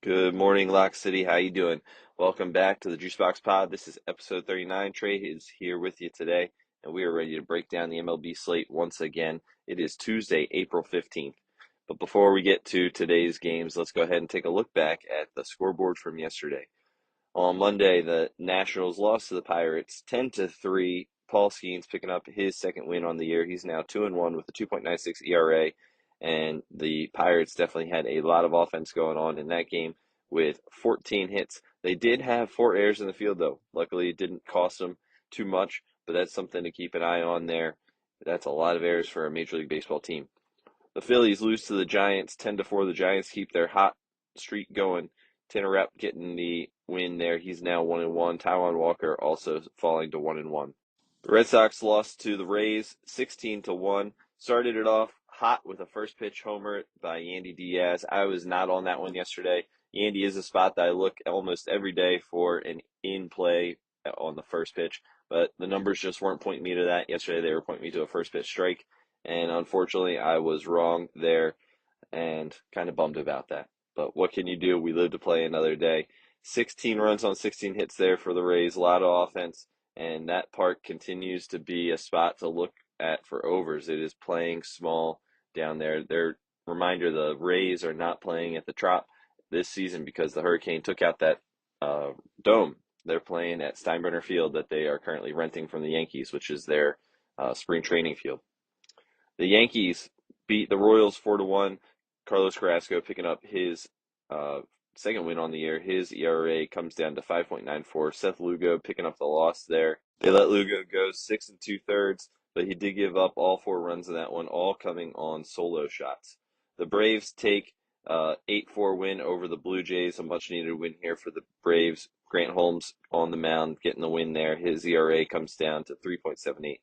Good morning, Lock City. How you doing? Welcome back to the JuiceBox Pod. This is episode 39. Trey is here with you today, and we are ready to break down the MLB slate once again. It is Tuesday, April 15th. But before we get to today's games, let's go ahead and take a look back at the scoreboard from yesterday. On Monday, the Nationals lost to the Pirates 10-3. Paul Skeens picking up his second win on the year. He's now 2-1 with a 2.96 ERA. And the Pirates definitely had a lot of offense going on in that game with 14 hits. They did have 4 errors in the field, though. Luckily, it didn't cost them too much, but that's something to keep an eye on there. That's a lot of errors for a Major League Baseball team. The Phillies lose to the Giants 10-4. The Giants keep their hot streak going. Tanner Rapp getting the win there. He's now 1-1. Taijuan Walker also falling to 1-1. The Red Sox lost to the Rays 16-1. Started it off hot with a first pitch homer by Yandy Diaz. I was not on that one yesterday. Yandy is a spot that I look almost every day for an in play on the first pitch, but the numbers just weren't pointing me to that. Yesterday they were pointing me to a first pitch strike, and unfortunately I was wrong there and kind of bummed about that. But what can you do? We live to play another day. 16 runs on 16 hits there for the Rays, a lot of offense, and that park continues to be a spot to look at for overs. It is playing small down there. Reminder, the Rays are not playing at the Trop this season because the Hurricane took out that dome. They're playing at Steinbrenner Field that they are currently renting from the Yankees, which is their spring training field. The Yankees beat the Royals 4-1. Carlos Carrasco picking up his second win on the year. His ERA comes down to 5.94. Seth Lugo picking up the loss there. They let Lugo go 6 2/3, but he did give up all 4 runs in that one, all coming on solo shots. The Braves take 8-4 win over the Blue Jays, a much-needed win here for the Braves. Grant Holmes on the mound getting the win there. His ERA comes down to 3.78.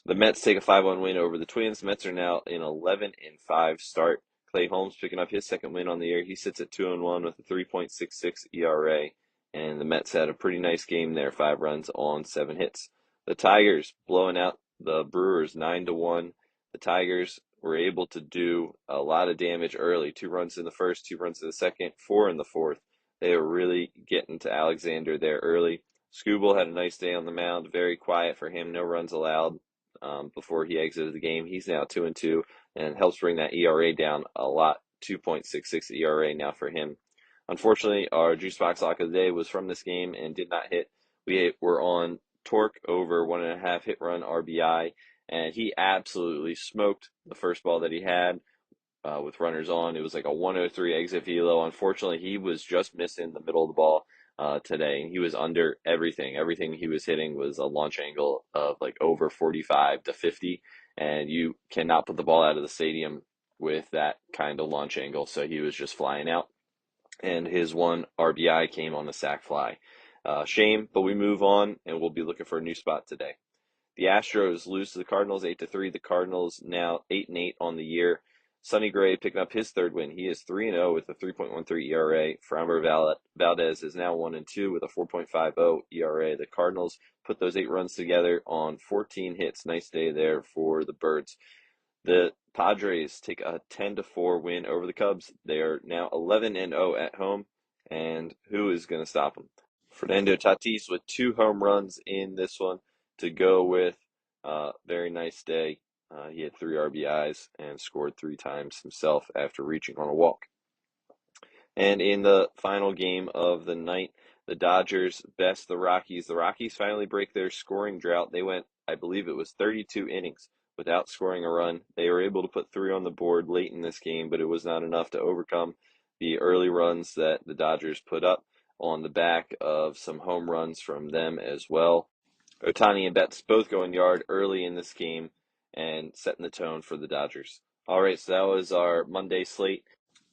The Mets take a 5-1 win over the Twins. The Mets are now in 11-5 start. Clay Holmes picking up his second win on the year. He sits at 2-1 with a 3.66 ERA. And the Mets had a pretty nice game there, 5 runs on 7 hits. The Tigers blowing out the Brewers 9-1. The Tigers were able to do a lot of damage early. 2 runs in the first, 2 runs in the second, 4 in the fourth. They were really getting to Alexander there early. Skubal had a nice day on the mound. Very quiet for him. No runs allowed. Before he exited the game. He's now 2-2 and helps bring that ERA down a lot. 2.66 ERA now for him. Unfortunately, our JuiceBox Lock of the day was from this game and did not hit. We were on Torque over 1.5 hit run RBI, and he absolutely smoked the first ball that he had with runners on. It was like a 103 exit velo. Unfortunately, he was just missing the middle of the ball today. He was under everything. Everything he was hitting was a launch angle of like over 45 to 50, and you cannot put the ball out of the stadium with that kind of launch angle. So he was just flying out, and his one RBI came on a sac fly. Shame, but we move on, and we'll be looking for a new spot today. The Astros lose to the Cardinals 8-3. The Cardinals now 8-8 on the year. Sonny Gray picking up his third win. He is 3-0 with a 3.13 ERA. Framber Valdez is now 1-2 with a 4.50 ERA. The Cardinals put those 8 runs together on 14 hits. Nice day there for the Birds. The Padres take a 10-4 win over the Cubs. They are now 11-0 at home, and who is going to stop them? Fernando Tatis with 2 home runs in this one to go with. Very nice day. He had 3 RBIs and scored 3 times himself after reaching on a walk. And in the final game of the night, the Dodgers best the Rockies. The Rockies finally break their scoring drought. They went, I believe it was 32 innings without scoring a run. They were able to put 3 on the board late in this game, but it was not enough to overcome the early runs that the Dodgers put up on the back of some home runs from them as well. Ohtani and Betts both going yard early in this game and setting the tone for the Dodgers. All right, so that was our Monday slate.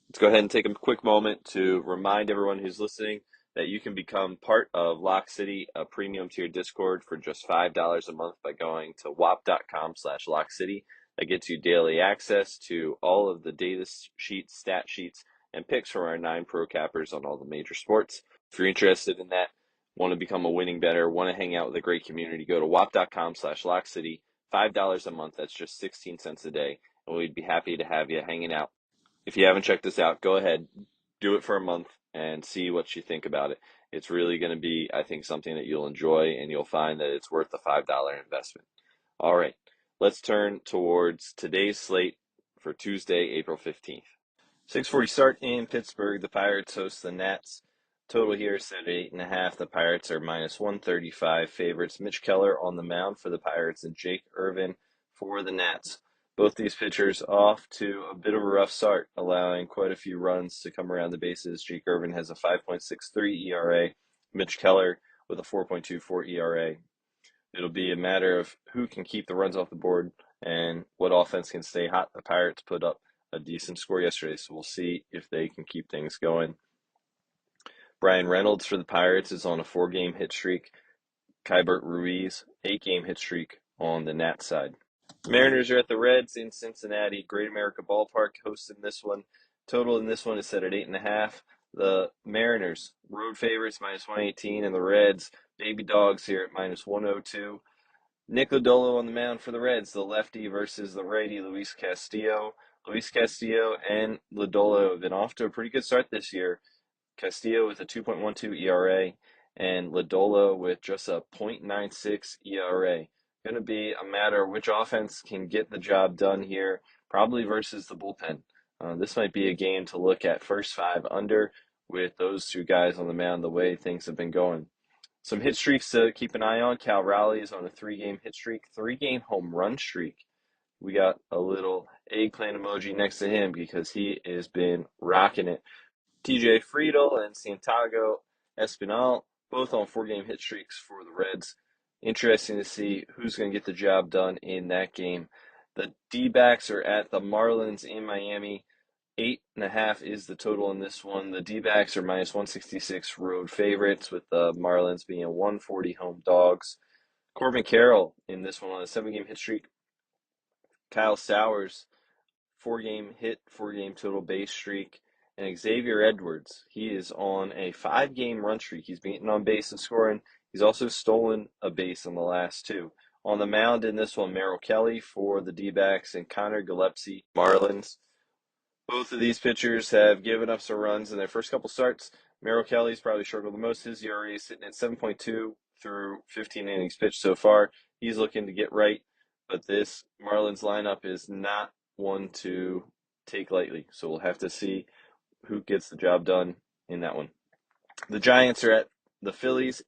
Let's go ahead and take a quick moment to remind everyone who's listening that you can become part of Lock City, a premium tier Discord for just $5 a month by going to wap.com/LockCity. That gets you daily access to all of the data sheets, stat sheets, and picks from our 9 pro cappers on all the major sports. If you're interested in that, want to become a winning bettor, want to hang out with a great community, go to wap.com/LockCity. $5 a month, that's just 16 cents a day, and we'd be happy to have you hanging out. If you haven't checked this out, go ahead, do it for a month and see what you think about it. It's really going to be, I think, something that you'll enjoy, and you'll find that it's worth the $5 investment. All right, let's turn towards today's slate for Tuesday, April 15th. 6:40 start in Pittsburgh. The Pirates host the Nats. Total here is set at 8.5. The Pirates are minus 135 favorites. Mitch Keller on the mound for the Pirates and Jake Irvin for the Nats. Both these pitchers off to a bit of a rough start, allowing quite a few runs to come around the bases. Jake Irvin has a 5.63 ERA. Mitch Keller with a 4.24 ERA. It'll be a matter of who can keep the runs off the board and what offense can stay hot. The Pirates put up a decent score yesterday, so we'll see if they can keep things going. Brian Reynolds for the Pirates is on a 4-game hit streak. Kybert Ruiz, 8-game hit streak on the Nats side. Mariners are at the Reds in Cincinnati. Great America Ballpark hosting this one. Total in this one is set at 8.5. The Mariners, road favorites, minus 118, and the Reds, baby dogs here at minus 102. Nick Lodolo on the mound for the Reds, the lefty versus the righty, Luis Castillo. Luis Castillo and Lodolo have been off to a pretty good start this year. Castillo with a 2.12 ERA and Lodolo with just a .96 ERA. Going to be a matter of which offense can get the job done here, probably versus the bullpen. This might be a game to look at first 5 under with those two guys on the mound the way things have been going. Some hit streaks to keep an eye on. Cal Raleigh is on a 3-game hit streak, 3-game home run streak. We got a little eggplant emoji next to him because he has been rocking it. TJ Friedel and Santiago Espinal, both on 4-game hit streaks for the Reds. Interesting to see who's going to get the job done in that game. The D-backs are at the Marlins in Miami. 8.5 is the total in this one. The D-backs are minus 166 road favorites, with the Marlins being 140 home dogs. Corbin Carroll in this one on a 7-game hit streak. Kyle Sowers, 4-game hit, 4-game total base streak. And Xavier Edwards, he is on a 5-game run streak. He's been getting on base and scoring. He's also stolen a base in the last 2. On the mound in this one, Merrill Kelly for the D-backs and Connor Gillespie, Marlins. Both of these pitchers have given up some runs in their first couple starts. Merrill Kelly's probably struggled the most. His ERA is sitting at 7.2 through 15 innings pitched so far. He's looking to get right, but this Marlins lineup is not one to take lightly. So we'll have to see who gets the job done in that one. The Giants are at the Phillies.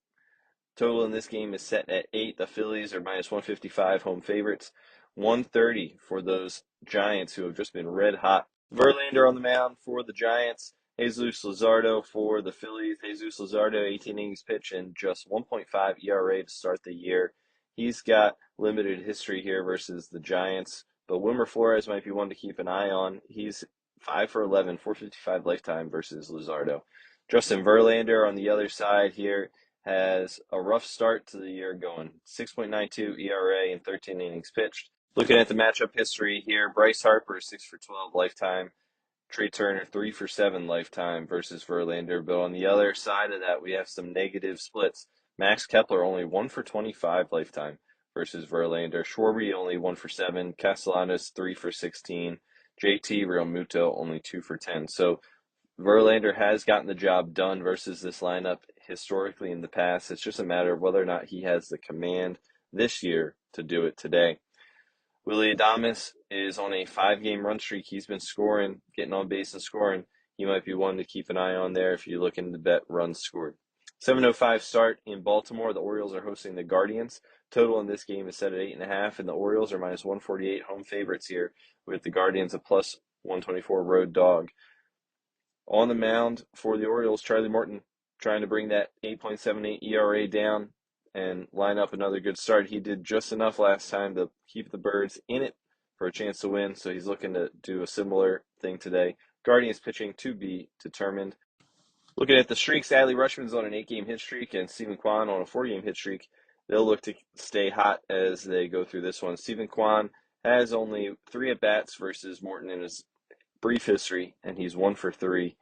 Total in this game is set at 8. The Phillies are minus 155 home favorites. 130 for those Giants who have just been red hot. Verlander on the mound for the Giants. Jesus Luzardo for the Phillies. Jesus Luzardo, 18 innings pitched and just 1.5 ERA to start the year. He's got limited history here versus the Giants, but Wilmer Flores might be one to keep an eye on. He's 5 for 11, 455 lifetime versus Luzardo. Justin Verlander on the other side here has a rough start to the year going. 6.92 ERA and 13 innings pitched. Looking at the matchup history here, Bryce Harper, 6 for 12 lifetime. Trey Turner, 3 for 7 lifetime versus Verlander. But on the other side of that, we have some negative splits. Max Kepler, only 1 for 25 lifetime versus Verlander. Schwarber, only 1 for 7. Castellanos, 3 for 16. JT Realmuto, only 2 for 10. So Verlander has gotten the job done versus this lineup historically in the past. It's just a matter of whether or not he has the command this year to do it today. Willy Adames is on a 5-game run streak. He's been scoring, getting on base and scoring. He might be one to keep an eye on there if you're looking to bet runs scored. 7:05 start in Baltimore. The Orioles are hosting the Guardians. Total in this game is set at 8.5, and the Orioles are minus 148 home favorites here, with the Guardians a plus 124 road dog. On the mound for the Orioles, Charlie Morton trying to bring that 8.78 ERA down and line up another good start. He did just enough last time to keep the Birds in it for a chance to win, so he's looking to do a similar thing today. Guardians pitching to be determined. Looking at the streaks, Adley Rutschman's on an 8-game hit streak and Stephen Kwan on a 4-game hit streak. They'll look to stay hot as they go through this one. Stephen Kwan has only 3 at-bats versus Morton in his brief history, and he's 1 for 3.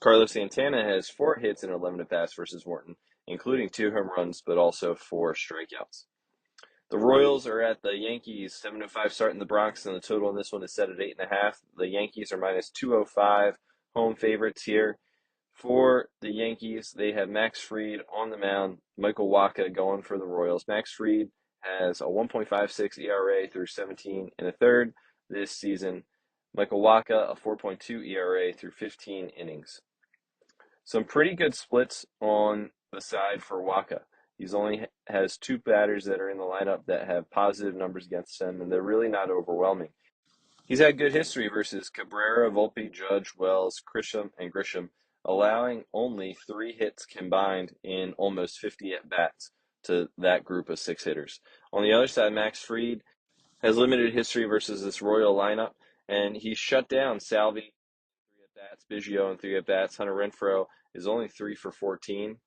Carlos Santana has 4 hits and 11 at-bats versus Morton, including 2 home runs, but also 4 strikeouts. The Royals are at the Yankees. 7:05 start in the Bronx, and the total in this one is set at 8.5. The Yankees are minus 205 home favorites here. For the Yankees, they have Max Fried on the mound, Michael Wacha going for the Royals. Max Fried has a 1.56 ERA through 17 and a third this season. Michael Wacha, a 4.2 ERA through 15 innings. Some pretty good splits on the side for Wacha. He's only has two batters that are in the lineup that have positive numbers against him, and they're really not overwhelming. He's had good history versus Cabrera, Volpe, Judge, Wells, Grisham, allowing only 3 hits combined in almost 50 at-bats to that group of 6 hitters. On the other side, Max Fried has limited history versus this Royal lineup, and he shut down Salvi 3 at-bats, Biggio in 3 at-bats. Hunter Renfroe is only 3 for 14.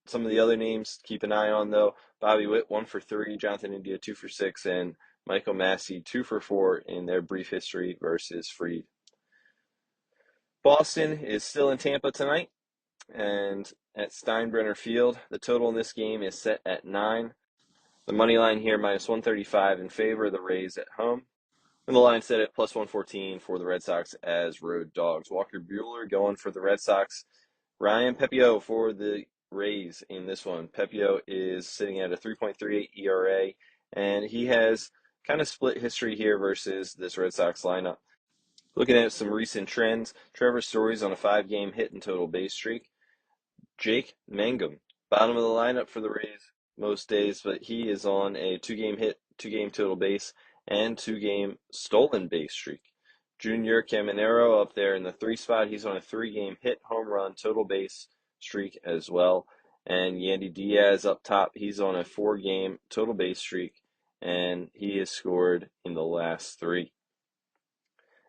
Some of the other names to keep an eye on, though: Bobby Witt, 1 for 3, Jonathan India, 2 for 6, and Michael Massey, 2 for 4 in their brief history versus Fried. Boston is still in Tampa tonight and at Steinbrenner Field. The total in this game is set at 9. The money line here, minus 135 in favor of the Rays at home. And the line set at plus 114 for the Red Sox as road dogs. Walker Buehler going for the Red Sox. Ryan Pepiot for the Rays in this one. Pepiot is sitting at a 3.38 ERA, and he has kind of split history here versus this Red Sox lineup. Looking at some recent trends, Trevor Story's on a 5-game hit and total base streak. Jake Mangum, bottom of the lineup for the Rays most days, but he is on a 2-game hit, 2-game total base, and 2-game stolen base streak. Junior Caminero up there in the 3 spot. He's on a 3-game hit, home run, total base streak as well. And Yandy Diaz up top. He's on a 4-game total base streak, and he has scored in the last 3.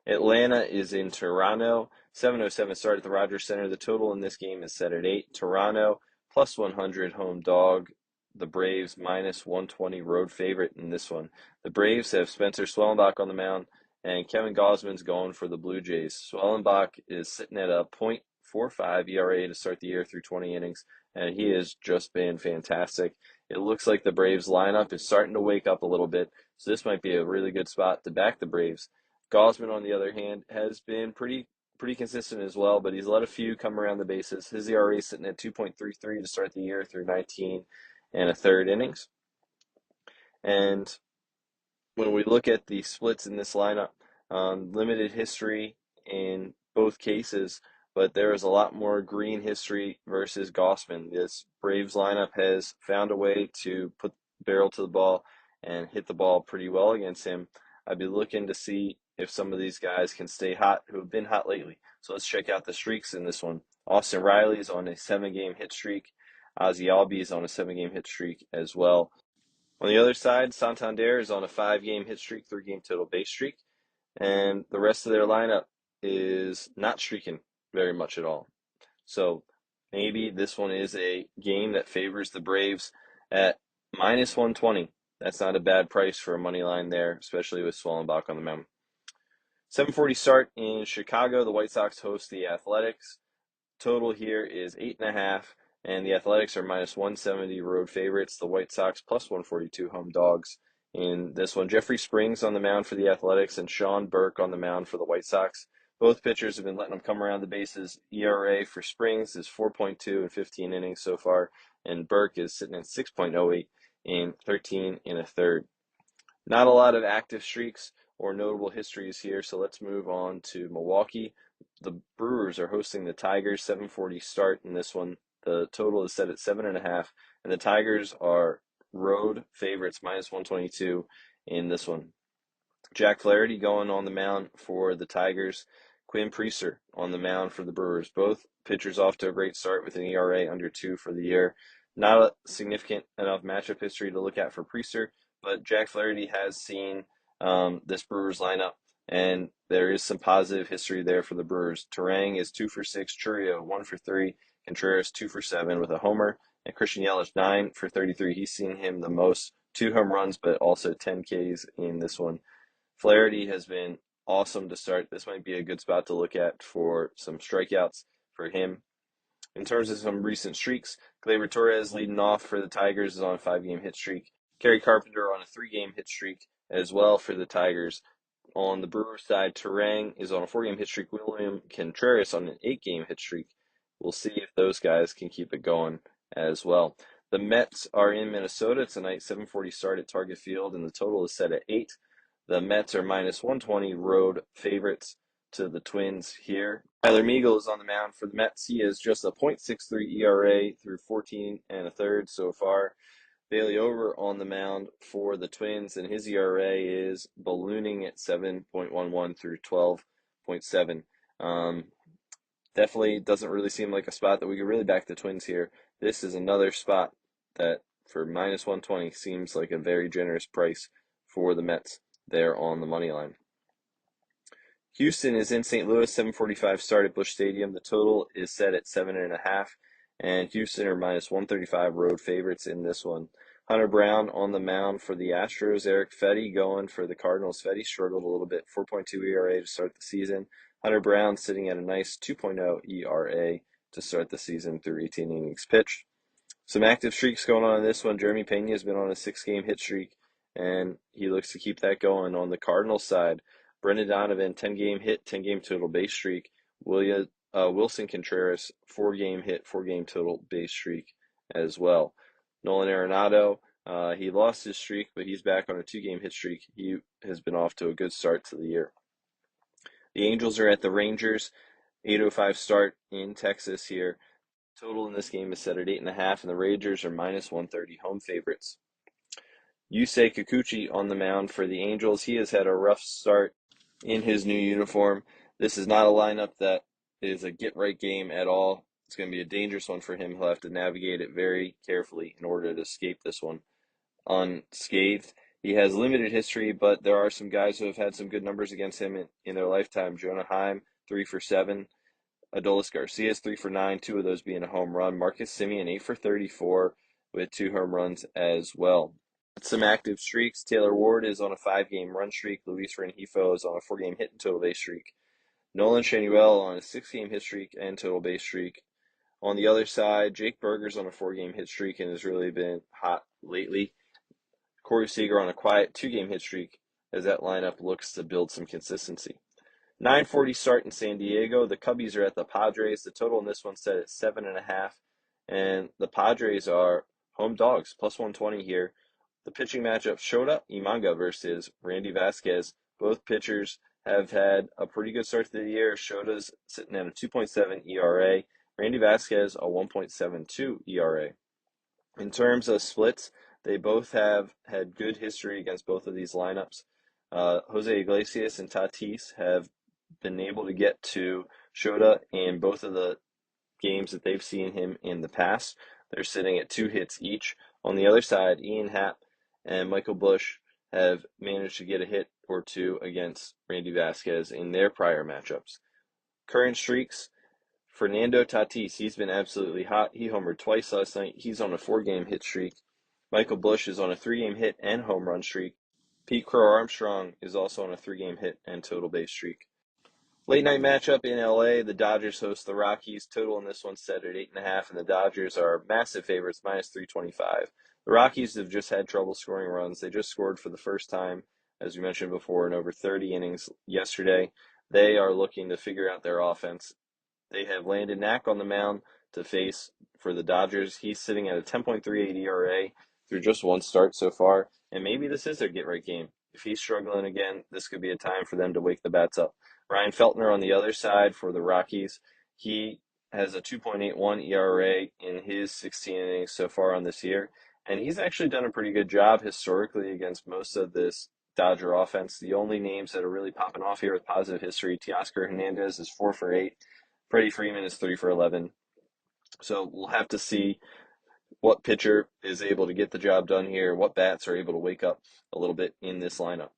Atlanta is in Toronto. 7:07 start at the Rogers Center. The total in this game is set at 8. Toronto plus 100 home dog. The Braves minus 120 road favorite in this one. The Braves have Spencer Swellenbach on the mound, and Kevin Gausman's going for the Blue Jays. Swellenbach is sitting at a .45 ERA to start the year through 20 innings, and he has just been fantastic. It looks like the Braves lineup is starting to wake up a little bit, so this might be a really good spot to back the Braves. Gausman, on the other hand, has been pretty consistent as well, but he's let a few come around the bases. His ERA is sitting at 2.33 to start the year through 19 and a third innings. And when we look at the splits in this lineup, limited history in both cases, but there is a lot more green history versus Gausman. This Braves lineup has found a way to put the barrel to the ball and hit the ball pretty well against him. I'd be looking to see if some of these guys can stay hot, who have been hot lately. So let's check out the streaks in this one. Austin Riley is on a 7-game hit streak. Ozzie Albies is on a 7-game hit streak as well. On the other side, Santander is on a 5-game hit streak, 3-game total base streak. And the rest of their lineup is not streaking very much at all. So maybe this one is a game that favors the Braves at minus 120. That's not a bad price for a money line there, especially with Swellenbach on the mound. 7:40 start in Chicago. The White Sox host the Athletics. Total here is 8.5, and the Athletics are minus 170 road favorites. The White Sox plus 142 home dogs in this one. Jeffrey Springs on the mound for the Athletics and Sean Burke on the mound for the White Sox. Both pitchers have been letting them come around the bases. ERA for Springs is 4.2 in 15 innings so far, and Burke is sitting at 6.08 in 13 and a third. Not a lot of active streaks or notable histories here, so let's move on to Milwaukee. The Brewers are hosting the Tigers. 7:40 start in this one. The total is set at 7.5, and the Tigers are road favorites, minus 122 in this one. Jack Flaherty going on the mound for the Tigers. Quinn Priester on the mound for the Brewers. Both pitchers off to a great start with an ERA under 2 for the year. Not a significant enough matchup history to look at for Priester, but Jack Flaherty has seen this Brewers lineup, and there is some positive history there for the Brewers. Turang is 2 for 6, Churio 1 for 3, Contreras 2 for 7 with a homer, and Christian Yelich 9 for 33. He's seen him the most, 2 home runs, but also 10 Ks in this one. Flaherty has been awesome to start. This might be a good spot to look at for some strikeouts for him. In terms of some recent streaks, Gleyber Torres leading off for the Tigers is on a 5-game hit streak. Kerry Carpenter on a 3-game hit streak as well for the Tigers. On the Brewers side, Turang is on a 4-game hit streak. William Contreras on an 8-game hit streak. we'll see if those guys can keep it going as well. The Mets are in Minnesota tonight, 7:40 start at Target Field, and the total is set at 8. The Mets are minus 120 road favorites to the Twins here. Tyler Meagle is on the mound for the Mets. He has just a .63 ERA through 14 and a third so far. Bailey Over on the mound for the Twins, and his ERA is ballooning at 7.11 through 12.7. Definitely doesn't really seem like a spot that we could really back the Twins here. This is another spot that for minus 120 seems like a very generous price for the Mets there on the money line. Houston is in St. Louis, 7:45 start at Busch Stadium. The total is set at 7.5, and Houston are minus 135 road favorites in this one. Hunter Brown on the mound for the Astros. Eric Fetty going for the Cardinals. Fetty struggled a little bit, 4.2 ERA to start the season. Hunter Brown sitting at a nice 2.0 ERA to start the season through 18 innings pitched. Some active streaks going on in this one. Jeremy Pena has been on a 6-game hit streak, and he looks to keep that going. On the Cardinals side, Brendan Donovan, 10-game hit, 10-game total base streak. Wilson Contreras, 4-game hit, 4-game total base streak as well. Nolan Arenado, he lost his streak, but he's back on a 2-game hit streak. He has been off to a good start to the year. The Angels are at the Rangers, 8:05 start in Texas here. Total in this game is set at 8.5, and the Rangers are minus 130 home favorites. Yusei Kikuchi on the mound for the Angels. He has had a rough start in his new uniform. This is not a lineup that is a get-right game at all. It's going to be a dangerous one for him. He'll have to navigate it very carefully in order to escape this one unscathed. He has limited history, but there are some guys who have had some good numbers against him in their lifetime. Jonah Heim, 3 for 7. Adolis Garcia's 3 for 9, 2 of those being a home run. Marcus Semien, 8 for 34 with 2 home runs as well. Some active streaks. Taylor Ward is on a 5-game run streak. Luis Rengifo is on a 4-game hit and total base streak. Nolan Shanuel on a 6-game hit streak and total base streak. On the other side, Jake Berger's on a 4-game hit streak and has really been hot lately. Corey Seager on a quiet 2-game hit streak as that lineup looks to build some consistency. 9:40 start in San Diego. The Cubbies are at the Padres. The total in this one set at 7.5, and the Padres are home dogs, plus 120 here. The pitching matchup, Shota Imanga versus Randy Vasquez. Both pitchers have had a pretty good start to the year. Shota's sitting at a 2.7 ERA. Randy Vasquez, a 1.72 ERA. In terms of splits, they both have had good history against both of these lineups. Jose Iglesias and Tatis have been able to get to Shota in both of the games that they've seen him in the past. They're sitting at 2 hits each. On the other side, Ian Happ and Michael Busch have managed to get a hit or 2 against Randy Vasquez in their prior matchups. Current streaks, Fernando Tatis, he's been absolutely hot. He homered twice last night. He's on a 4-game hit streak. Michael Busch is on a 3-game hit and home run streak. Pete Crow Armstrong is also on a 3-game hit and total base streak. Late night matchup in LA, the Dodgers host the Rockies. Total in this one set at 8.5, and the Dodgers are massive favorites, minus 325. The Rockies have just had trouble scoring runs. They just scored for the first time, as we mentioned before, in over 30 innings yesterday. They are looking to figure out their offense. They have Landon Knack on the mound to face for the Dodgers. He's sitting at a 10.38 ERA through just one start so far, and maybe this is their get-right game. If he's struggling again, this could be a time for them to wake the bats up. Ryan Feltner on the other side for the Rockies. He has a 2.81 ERA in his 16 innings so far on this year, and he's actually done a pretty good job historically against most of this Dodger offense. The only names that are really popping off here with positive history, Teoscar Hernandez is 4 for 8. Freddie Freeman is 3 for 11. So we'll have to see what pitcher is able to get the job done here, what bats are able to wake up a little bit in this lineup.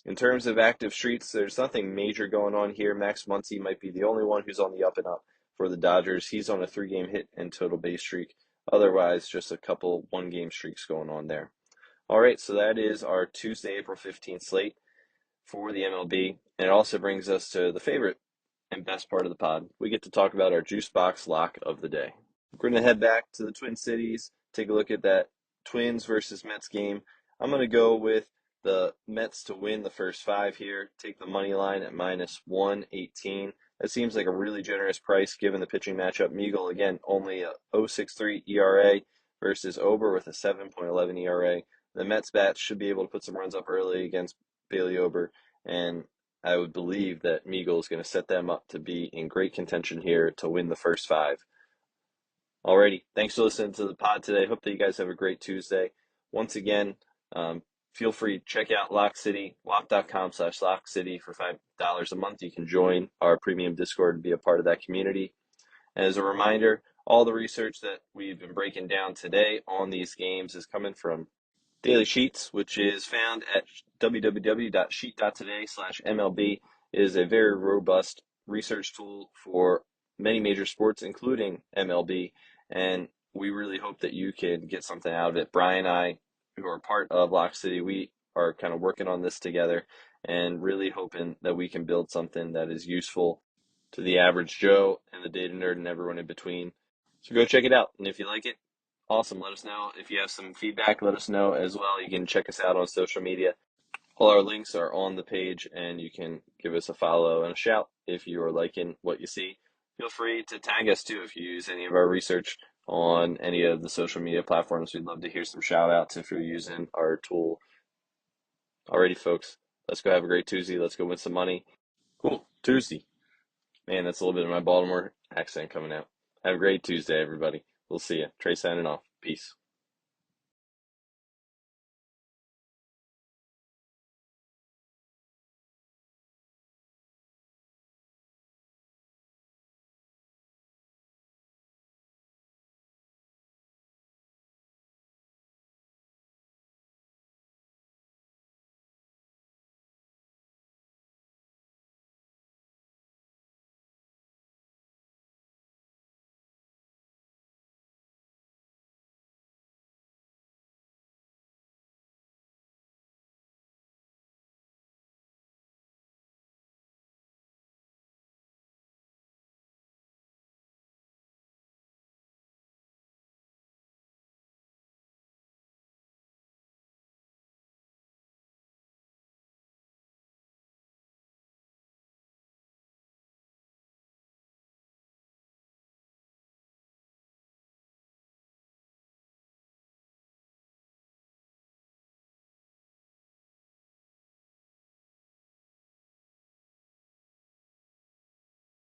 In terms of active streaks, there's nothing major going on here. Max Muncy might be the only one who's on the up and up for the Dodgers. He's on a 3-game hit and total base streak. Otherwise, just a couple 1-game streaks going on there. All right, so that is our Tuesday, April 15th slate for the MLB. And it also brings us to the favorite and best part of the pod. We get to talk about our JuiceBox Lock of the day. We're going to head back to the Twin Cities, take a look at that Twins versus Mets game. I'm going to go with the Mets to win the first 5 here. Take the money line at minus 118. That seems like a really generous price given the pitching matchup. Meagle, again, only a 0.63 ERA versus Ober with a 7.11 ERA. The Mets bats should be able to put some runs up early against Bailey Ober, and I would believe that Meagle is going to set them up to be in great contention here to win the first five. Alrighty, thanks for listening to the pod today. Hope that you guys have a great Tuesday. Once again, feel free to check out Lock City, lock.com/Lock City for $5 a month. You can join our premium Discord and be a part of that community. And as a reminder, all the research that we've been breaking down today on these games is coming from Daily Sheets, which is found at www.sheet.today/MLB. It is a very robust research tool for many major sports, including MLB, and we really hope that you can get something out of it. Brian and I, who are part of Lock City, we are kind of working on this together and really hoping that we can build something that is useful to the average Joe and the data nerd and everyone in between. So go check it out, and if you like it, awesome. Let us know. If you have some feedback, let us know as well. You can check us out on social media. All our links are on the page, and you can give us a follow and a shout if you are liking what you see. Feel free to tag us too if you use any of our research on any of the social media platforms. We'd love to hear some shout outs if you're using our tool. Alrighty, folks, let's go have a great Tuesday. Let's go win some money. Cool. Tuesday. Man, that's a little bit of my Baltimore accent coming out. Have a great Tuesday, everybody. We'll see you. Trey signing off. Peace.